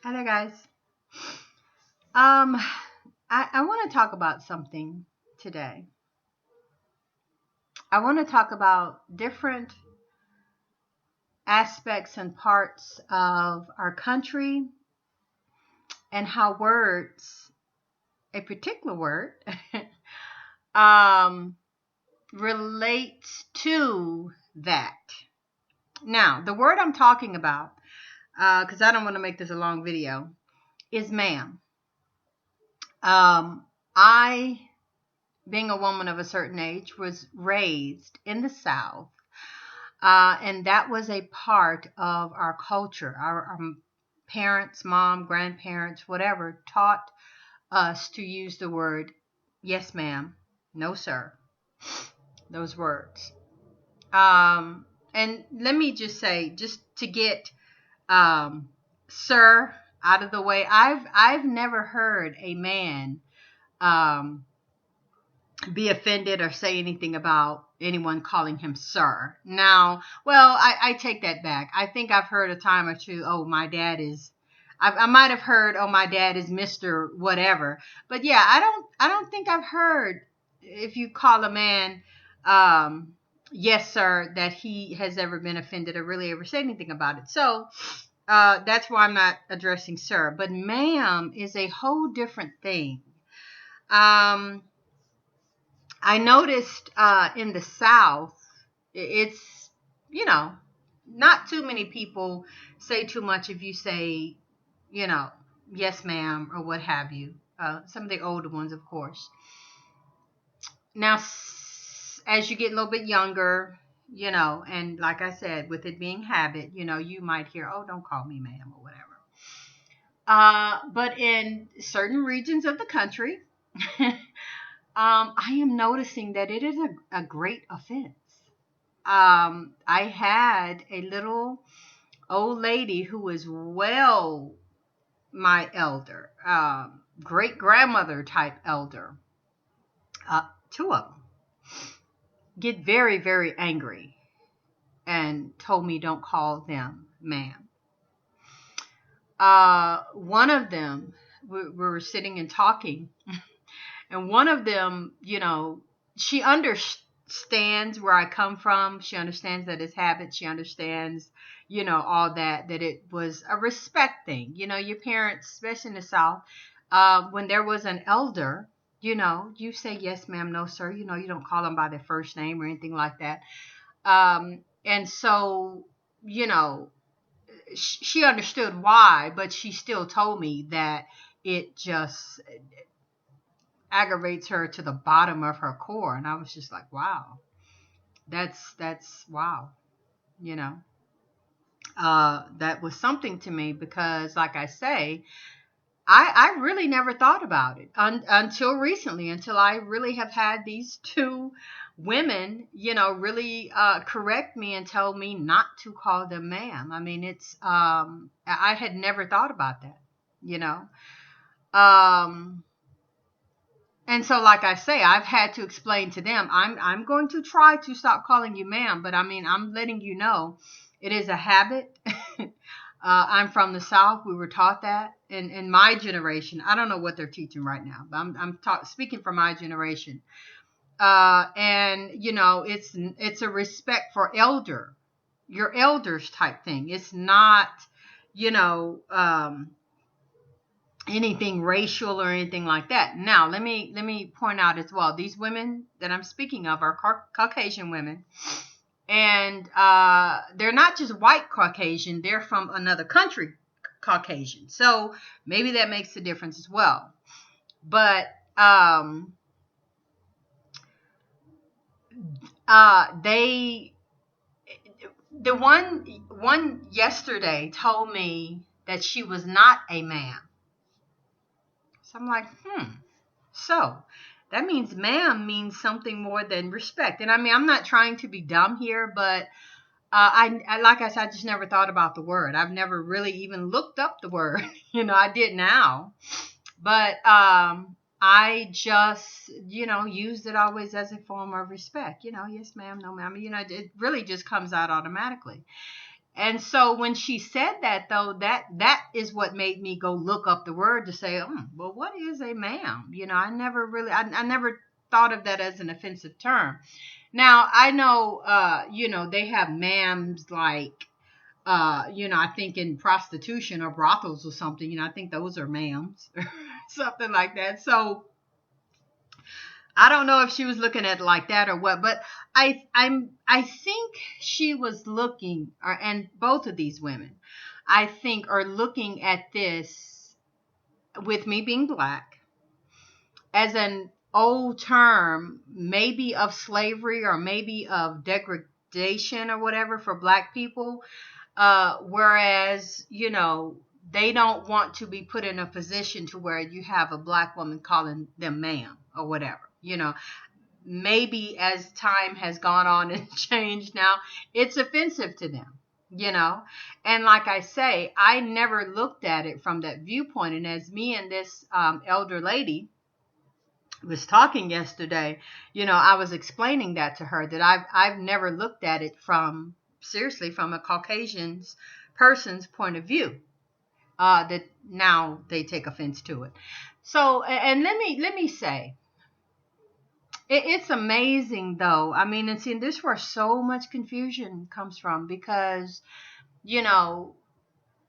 Hi there, guys. Um, I want to talk about something today. I want to talk about different aspects and parts of our country and how words, a particular word, um, relates to that. Now, the word I'm talking about, because I don't want to make this a long video, is ma'am. I, being a woman of a certain age, was raised in the South. And that was a part of our culture. Our parents, mom, grandparents, whatever, taught us to use the word yes, ma'am, no, sir, those words. And let me just say, just to get sir out of the way, I've never heard a man um, be offended or say anything about anyone calling him sir. Now, well, I take that back. I think I've heard a time or two, oh, my dad is, I might have heard, oh, my dad is Mr. whatever. But yeah, I don't think I've heard if you call a man, yes, sir, that he has ever been offended or really ever said anything about it. So, that's why I'm not addressing sir. But ma'am is a whole different thing. Um, I noticed in the South, it's, you know, not too many people say too much if you say, you know, yes, ma'am, or what have you. Some of the older ones, of course. Now, as you get a little bit younger, and like I said, with it being habit, you might hear, oh, don't call me ma'am or whatever. But in certain regions of the country, I am noticing that it is a great offense. I had a little old lady who was well my elder, great grandmother type elder, two of them, get very, very angry and told me don't call them ma'am. One of them, we were sitting and talking, and one of them, she understands where I come from. She understands that it's habit. She understands, all that it was a respect thing. Your parents, especially in the South, when there was an elder, you say yes, ma'am, no, sir. You don't call them by their first name or anything like that. And so, you know, she understood why, but she still told me that it just aggravates her to the bottom of her core. And I was just like, wow, that's wow, you know. That was something to me because, like I say, I really never thought about it until recently, until I really have had these two women, really correct me and tell me not to call them ma'am. I mean, it's I had never thought about that, you know. Um, And so, like I say, I've had to explain to them, I'm going to try to stop calling you ma'am, but I mean, I'm letting you know it is a habit. I'm from the South. We were taught that in my generation. I don't know what they're teaching right now, but speaking for my generation. And it's a respect for your elders type thing. It's not, you know, anything racial or anything like that. Now, let me point out as well, these women that I'm speaking of are Caucasian women, and they're not just white Caucasian, they're from another country Caucasian. So maybe that makes a difference as well. But they the one yesterday told me that she was not a man. So I'm like, So that means ma'am means something more than respect. And I mean, I'm not trying to be dumb here, but I like I said, I just never thought about the word. I've never really even looked up the word. I did now, but I just used it always as a form of respect. Yes, ma'am, no, ma'am. It really just comes out automatically. And so when she said that, though, that is what made me go look up the word to say, well, what is a ma'am? I never really, I never thought of that as an offensive term. Now I know, they have ma'ams like, I think in prostitution or brothels or something, I think those are ma'ams or something like that. So I don't know if she was looking at it like that or what, but I think she was looking, and both of these women, I think, are looking at this, with me being black, as an old term, maybe of slavery or maybe of degradation or whatever for black people. Whereas, they don't want to be put in a position to where you have a black woman calling them ma'am or whatever. Maybe as time has gone on and changed now, it's offensive to them. And like I say, I never looked at it from that viewpoint. And as me and this elder lady was talking yesterday, I was explaining that to her, that I've never looked at it from, seriously, from a Caucasian person's point of view. That now they take offense to it. So, and let me say, it's amazing though. I mean, and see, this is where so much confusion comes from, because,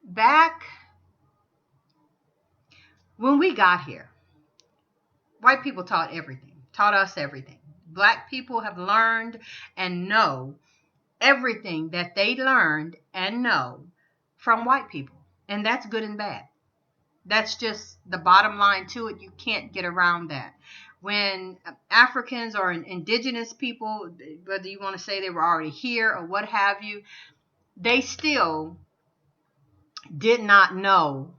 back when we got here, white people taught us everything. Black people have learned and know everything that they learned and know from white people. And that's good and bad. That's just the bottom line to it. You can't get around that. When Africans or indigenous people, whether you want to say they were already here or what have you, they still did not know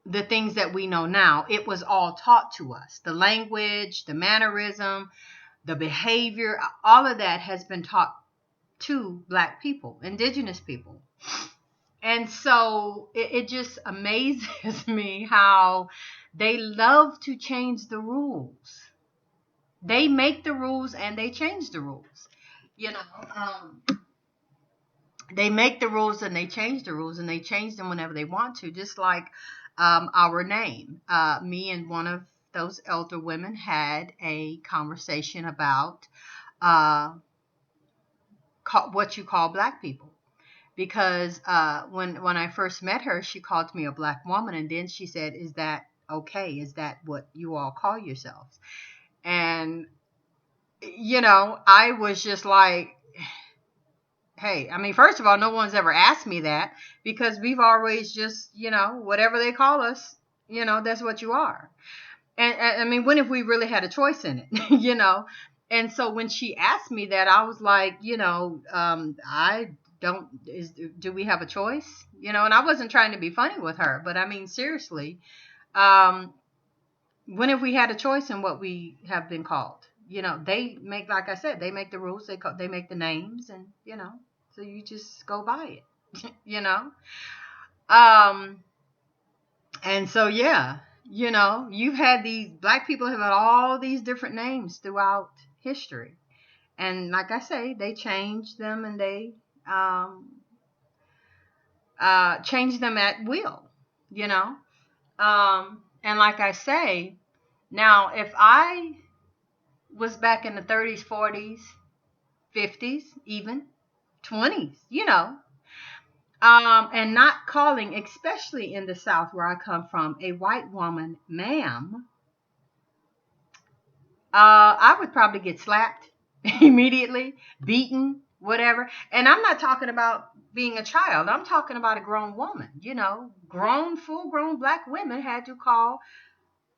the things that we know now. It was all taught to us. The language, the mannerism, the behavior, all of that has been taught to black people, indigenous people. And so it just amazes me how they love to change the rules. They make the rules and they change the rules. They make the rules and they change the rules, and they change them whenever they want to, just like our name. Me and one of those elder women had a conversation about what you call black people. Because when I first met her, she called me a black woman, and then she said, "Is that okay? Is that what you all call yourselves?" And I was just like, "Hey, I mean, first of all, no one's ever asked me that, because we've always just, whatever they call us, that's what you are." And I mean, when have we really had a choice in it? And so when she asked me that, I was like, I do we have a choice? And I wasn't trying to be funny with her, but I mean, seriously, when have we had a choice in what we have been called? They make, like I said, they make the rules, they make the names, and, so you just go by it, and so, yeah, you've had these black people have had all these different names throughout history. And like I say, they change them, and they change them at will, and like I say, now if I was back in the 30s, 40s, 50s, even 20s, and not calling, especially in the South where I come from, a white woman ma'am, I would probably get slapped immediately, beaten, whatever. And I'm not talking about being a child. I'm talking about a grown woman. Full-grown black women had to call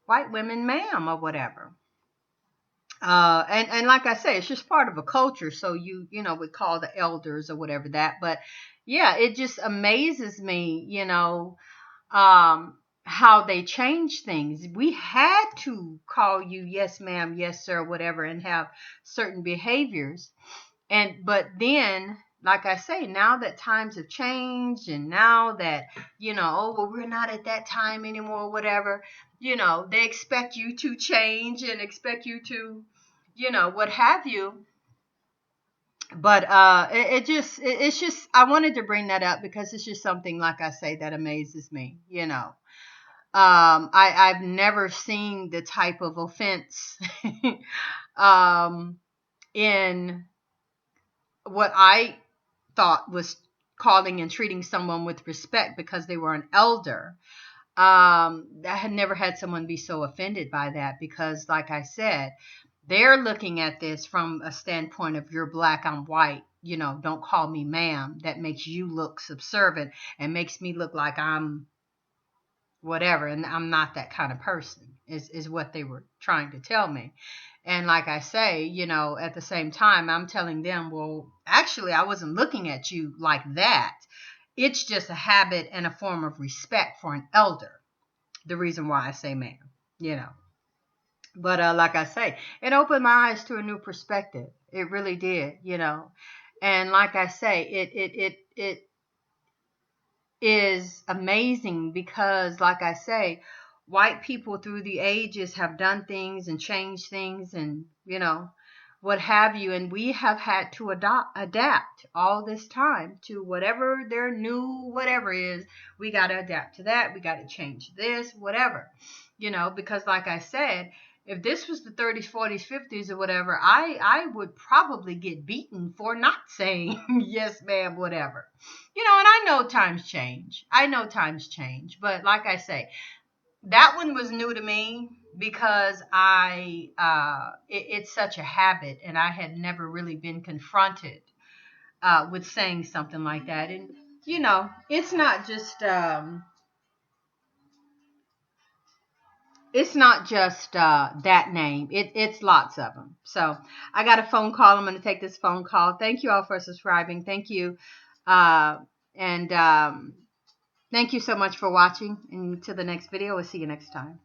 white women ma'am or whatever. And like I say, it's just part of a culture. So we call the elders or whatever that. But yeah, it just amazes me, how they change things. We had to call you yes ma'am, yes sir, whatever, and have certain behaviors. But then, like I say, now that times have changed, and now that, we're not at that time anymore, whatever, they expect you to change and expect you to, what have you. But it's just, I wanted to bring that up because it's just something, like I say, that amazes me, you know. I've never seen the type of offense um, in what I thought was calling and treating someone with respect because they were an elder. I had never had someone be so offended by that because, like I said, they're looking at this from a standpoint of, you're black, I'm white. You know, don't call me ma'am. That makes you look subservient and makes me look like I'm whatever, and I'm not that kind of person. Is what they were trying to tell me. And like I say, you know, at the same time, I'm telling them, well, actually, I wasn't looking at you like that. It's just a habit and a form of respect for an elder. The reason why I say ma'am, you know. But like I say, it opened my eyes to a new perspective. It really did, you know. And like I say, it is amazing because, like I say, white people through the ages have done things and changed things and, you know, what have you. And we have had to adapt all this time to whatever their new whatever is. We got to adapt to that. We got to change this, whatever, you know, because like I said, if this was the 30s, 40s, 50s or whatever, I would probably get beaten for not saying yes, ma'am, whatever. You know, and I know times change. I know times change. But like I say, that one was new to me because it's such a habit, and I had never really been confronted with saying something like that. And you know, it's not just that name. It's lots of them. So I got a phone call. I'm going to take this phone call. Thank you all for subscribing. Thank you. And thank you so much for watching. And to the next video. We'll see you next time.